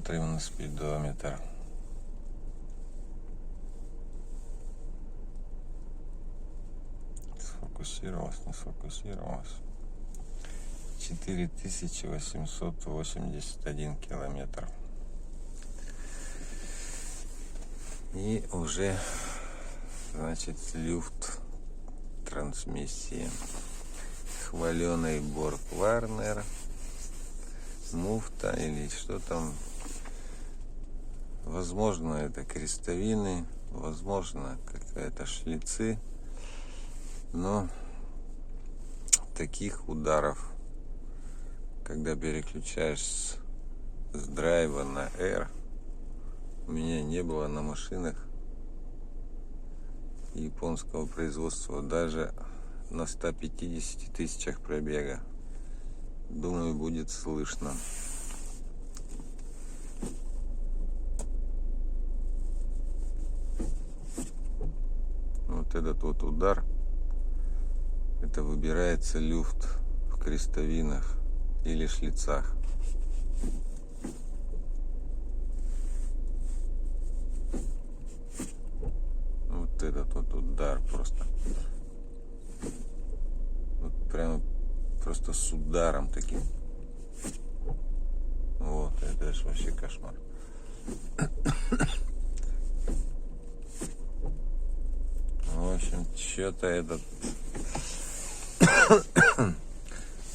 Смотрим на спидометр. Сфокусировалось, не сфокусировалось. 4881 километр. И уже, значит, люфт трансмиссии. Хваленый Борг Варнер. Муфта или что там. Возможно, это крестовины, возможно, какая-то шлицы. Но таких ударов, когда переключаешь с драйва на R, у меня не было на машинах японского производства, даже на 150 тысячах пробега. Думаю, будет слышно. Вот этот вот удар, это выбирается люфт в крестовинах или шлицах. Вот этот вот удар просто. Вот прямо просто с ударом таким. Вот, это же вообще кошмар. В общем, что-то этот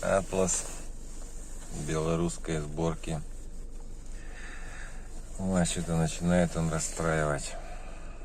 Атлас белорусской сборки, что-то начинает он расстраивать.